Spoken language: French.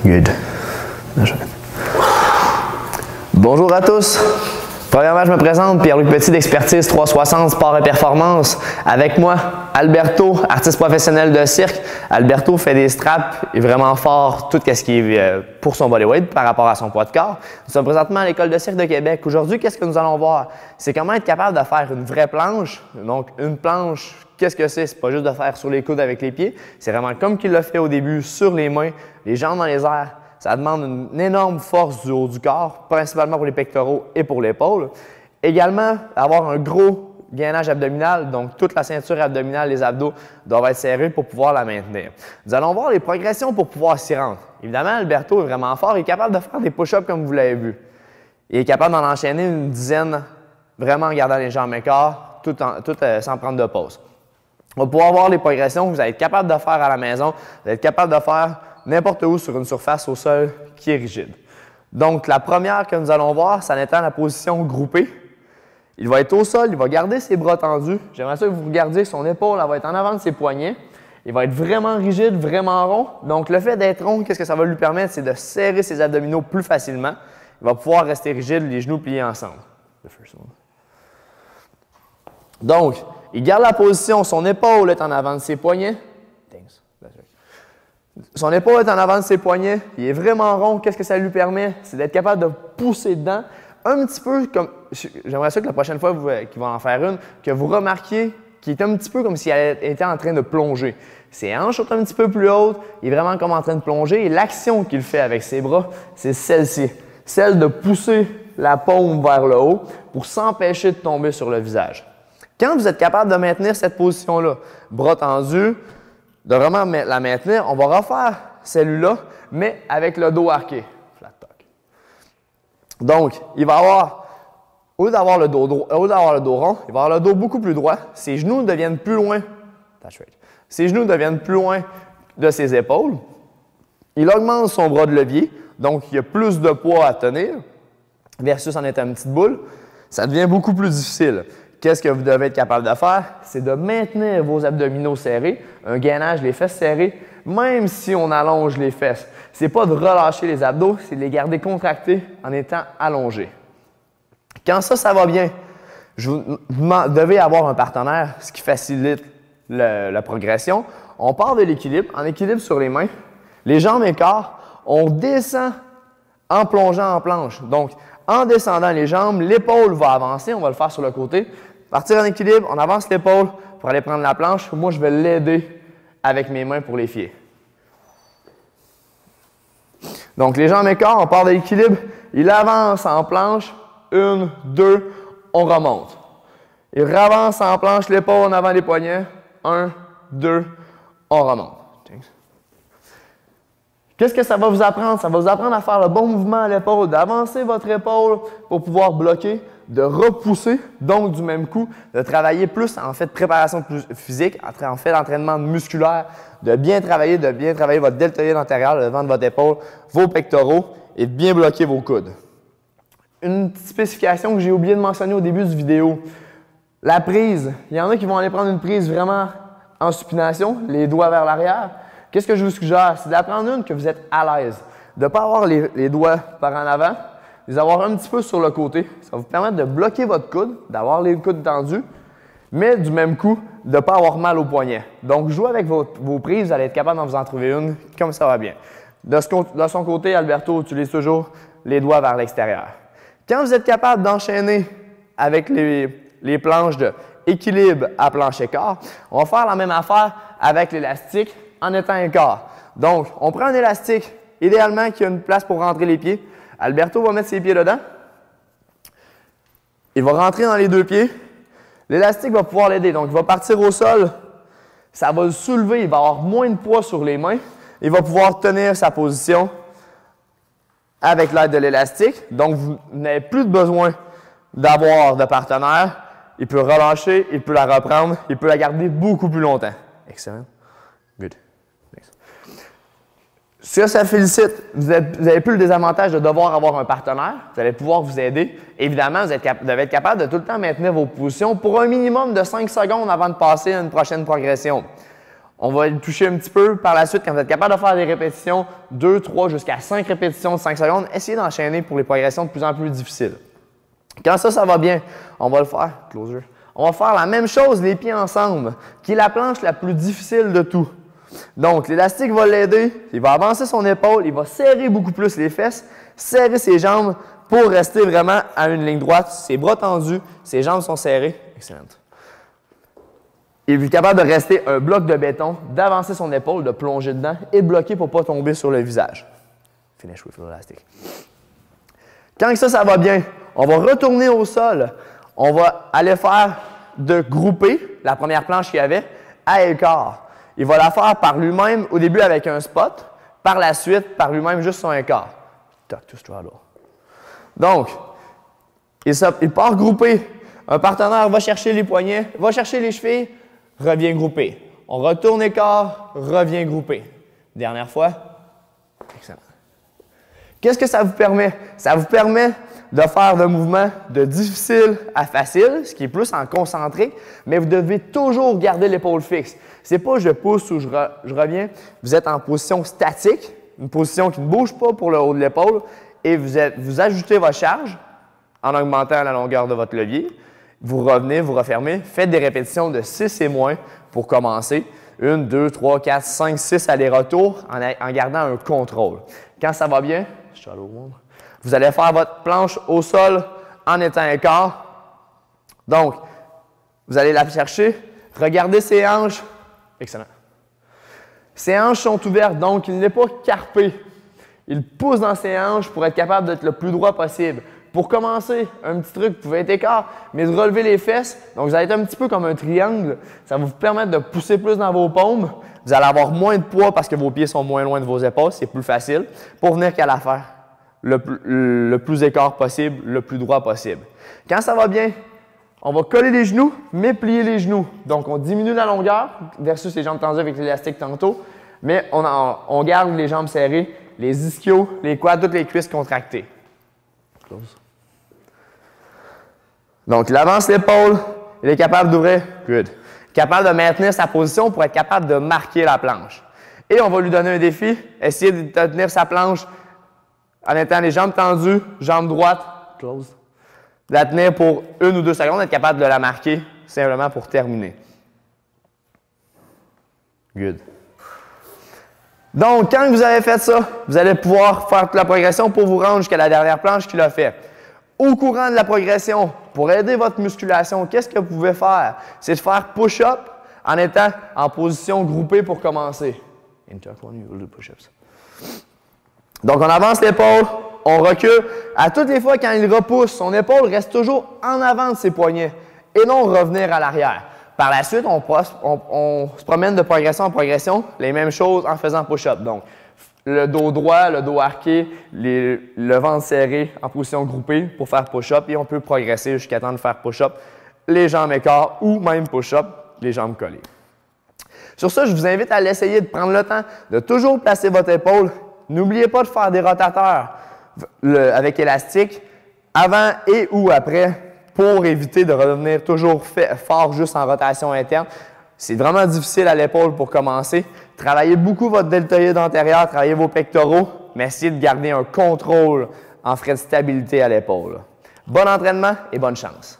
Good. Bonjour à tous. Premièrement, je me présente, Pierre-Luc Petit d'Expertise 360 Sport et Performance. Avec moi, Alberto, artiste professionnel de cirque. Alberto fait des straps, il est vraiment fort, tout ce qui est pour son bodyweight par rapport à son poids de corps. Nous sommes présentement à l'École de cirque de Québec. Aujourd'hui, qu'est-ce que nous allons voir? C'est comment être capable de faire une vraie planche. Donc, une planche, qu'est-ce que c'est? C'est pas juste de faire sur les coudes avec les pieds. C'est vraiment comme qu'il l'a fait au début, sur les mains, les jambes dans les airs. Ça demande une énorme force du haut du corps, principalement pour les pectoraux et pour l'épaule. Également, avoir un gros gainage abdominal, donc toute la ceinture abdominale, les abdos doivent être serrés pour pouvoir la maintenir. Nous allons voir les progressions pour pouvoir s'y rendre. Évidemment, Alberto est vraiment fort, il est capable de faire des push-ups comme vous l'avez vu. Il est capable d'en enchaîner une dizaine, vraiment en gardant les jambes écarts, tout sans prendre de pause. On va pouvoir voir les progressions que vous allez être capable de faire à la maison, vous allez être capable de faire n'importe où sur une surface au sol qui est rigide. Donc, la première que nous allons voir, ça en étant la position groupée. Il va être au sol, il va garder ses bras tendus. J'aimerais ça que vous regardiez son épaule, elle va être en avant de ses poignets. Il va être vraiment rigide, vraiment rond. Donc, le fait d'être rond, qu'est-ce que ça va lui permettre? C'est de serrer ses abdominaux plus facilement. Il va pouvoir rester rigide, les genoux pliés ensemble. Donc, il garde la position, son épaule est en avant de ses poignets. Son épaule est en avant de ses poignets, il est vraiment rond. Qu'est-ce que ça lui permet? C'est d'être capable de pousser dedans. Un petit peu comme, j'aimerais ça que la prochaine fois qu'il va en faire une, que vous remarquiez qu'il est un petit peu comme s'il était en train de plonger. Ses hanches sont un petit peu plus hautes, il est vraiment comme en train de plonger et l'action qu'il fait avec ses bras, c'est celle-ci. Celle de pousser la paume vers le haut pour s'empêcher de tomber sur le visage. Quand vous êtes capable de maintenir cette position-là, bras tendus, de vraiment la maintenir, on va refaire celle-là, mais avec le dos arqué. Flat tuck. Donc, il va avoir, au lieu d'avoir le dos rond, il va avoir le dos beaucoup plus droit. Ses genoux deviennent plus loin. Ses genoux deviennent plus loin de ses épaules. Il augmente son bras de levier, donc il y a plus de poids à tenir, versus en étant une petite boule. Ça devient beaucoup plus difficile. Qu'est-ce que vous devez être capable de faire? C'est de maintenir vos abdominaux serrés, un gainage, les fesses serrées, même si on allonge les fesses. Ce n'est pas de relâcher les abdos, c'est de les garder contractés en étant allongés. Quand ça va bien, vous devez avoir un partenaire, ce qui facilite la progression. On part de l'équilibre, en équilibre sur les mains, les jambes écarts, on descend en plongeant en planche. Donc, en descendant les jambes, l'épaule va avancer, on va le faire sur le côté. Partir en équilibre, on avance l'épaule pour aller prendre la planche. Moi, je vais l'aider avec mes mains pour les fier. Donc, les jambes écarts, on part de l'équilibre. Il avance en planche. 1, 2, on remonte. Il avance en planche, l'épaule en avant des poignets. 1, 2, on remonte. Qu'est-ce que ça va vous apprendre? Ça va vous apprendre à faire le bon mouvement à l'épaule, d'avancer votre épaule pour pouvoir bloquer, de repousser, donc du même coup, de travailler plus en fait de préparation physique, en fait d'entraînement musculaire, de bien travailler votre deltoïde antérieur, le devant de votre épaule, vos pectoraux et de bien bloquer vos coudes. Une petite spécification que j'ai oublié de mentionner au début du vidéo, la prise. Il y en a qui vont aller prendre une prise vraiment en supination, les doigts vers l'arrière. Qu'est-ce que je vous suggère? C'est d'apprendre une que vous êtes à l'aise. De ne pas avoir les doigts par en avant, de les avoir un petit peu sur le côté. Ça va vous permettre de bloquer votre coude, d'avoir les coudes tendus, mais du même coup, de ne pas avoir mal au poignet. Donc, jouez avec vos prises, vous allez être capable d'en vous en trouver une comme ça va bien. De son côté, Alberto utilise toujours les doigts vers l'extérieur. Quand vous êtes capable d'enchaîner avec les planches de équilibre à planche écart, on va faire la même affaire avec l'élastique en étant écart. Donc, on prend un élastique, idéalement qui a une place pour rentrer les pieds. Alberto va mettre ses pieds dedans. Il va rentrer dans les deux pieds. L'élastique va pouvoir l'aider. Donc, il va partir au sol. Ça va le soulever. Il va avoir moins de poids sur les mains. Il va pouvoir tenir sa position avec l'aide de l'élastique. Donc, vous n'avez plus besoin d'avoir de partenaire. Il peut relâcher, il peut la reprendre, il peut la garder beaucoup plus longtemps. Excellent. Good. Sur ça félicite, vous n'avez plus le désavantage de devoir avoir un partenaire. Vous allez pouvoir vous aider. Évidemment, vous devez être capable de tout le temps maintenir vos positions pour un minimum de 5 secondes avant de passer à une prochaine progression. On va le toucher un petit peu par la suite quand vous êtes capable de faire des répétitions, 2, 3, jusqu'à 5 répétitions de 5 secondes. Essayez d'enchaîner pour les progressions de plus en plus difficiles. Quand ça va bien, on va le faire. Closer. On va faire la même chose, les pieds ensemble, qui est la planche la plus difficile de tout. Donc, l'élastique va l'aider, il va avancer son épaule, il va serrer beaucoup plus les fesses, serrer ses jambes pour rester vraiment à une ligne droite, ses bras tendus, ses jambes sont serrées. Excellent. Il est capable de rester un bloc de béton, d'avancer son épaule, de plonger dedans et de bloquer pour ne pas tomber sur le visage. Finish with elastic. Quand ça va bien, on va retourner au sol. On va aller faire de grouper la première planche qu'il y avait à écart. Il va la faire par lui-même au début avec un spot, par la suite par lui-même juste son écart. Tuck to straddle. Donc, il part grouper. Un partenaire va chercher les poignets, va chercher les chevilles, revient grouper. On retourne écart, revient grouper. Dernière fois. Excellent. Qu'est-ce que ça vous permet? Ça vous permet de faire de mouvements de difficile à facile, ce qui est plus en concentré, mais vous devez toujours garder l'épaule fixe. C'est pas je pousse ou je reviens. Vous êtes en position statique, une position qui ne bouge pas pour le haut de l'épaule, et vous ajoutez votre charge en augmentant la longueur de votre levier. Vous revenez, vous refermez. Faites des répétitions de 6 et moins pour commencer. 1, 2, 3, 4, 5, 6 allers-retours en gardant un contrôle. Quand ça va bien, vous allez faire votre planche au sol en étant écart. Donc, vous allez la chercher. Regardez ses hanches. Excellent. Ses hanches sont ouvertes, donc il n'est pas carpé. Il pousse dans ses hanches pour être capable d'être le plus droit possible. Pour commencer, un petit truc, vous pouvez être écart, mais de relever les fesses. Donc, vous allez être un petit peu comme un triangle. Ça va vous permettre de pousser plus dans vos paumes. Vous allez avoir moins de poids parce que vos pieds sont moins loin de vos épaules. C'est plus facile pour venir qu'à la faire le plus écart possible, le plus droit possible. Quand ça va bien, on va coller les genoux, mais plier les genoux. Donc, on diminue la longueur versus les jambes tendues avec l'élastique tantôt, mais on garde les jambes serrées, les ischios, les quads, toutes les cuisses contractées. Close. Donc, il avance l'épaule, il est capable d'ouvrir, good. Capable de maintenir sa position pour être capable de marquer la planche. Et on va lui donner un défi, essayer de tenir sa planche en étant les jambes tendues, jambes droites, close. De la tenir pour 1 ou 2 secondes, être capable de la marquer simplement pour terminer. Good. Donc, quand vous avez fait ça, vous allez pouvoir faire toute la progression pour vous rendre jusqu'à la dernière planche qu'il a fait. Au courant de la progression, pour aider votre musculation, qu'est-ce que vous pouvez faire? C'est de faire push-up en étant en position groupée pour commencer. Donc, on avance l'épaule, on recule. À toutes les fois, quand il repousse, son épaule reste toujours en avant de ses poignets et non revenir à l'arrière. Par la suite, on se promène de progression en progression, les mêmes choses en faisant push-up. Donc, le dos droit, le dos arqué, le ventre serré en position groupée pour faire push-up et on peut progresser jusqu'à temps de faire push-up, les jambes écart ou même push-up, les jambes collées. Sur ça, je vous invite à l'essayer de prendre le temps de toujours placer votre épaule. N'oubliez pas de faire des rotateurs avec élastique avant et ou après pour éviter de revenir toujours fort juste en rotation interne. C'est vraiment difficile à l'épaule pour commencer. Travaillez beaucoup votre deltoïde antérieur, travaillez vos pectoraux, mais essayez de garder un contrôle en frais de stabilité à l'épaule. Bon entraînement et bonne chance!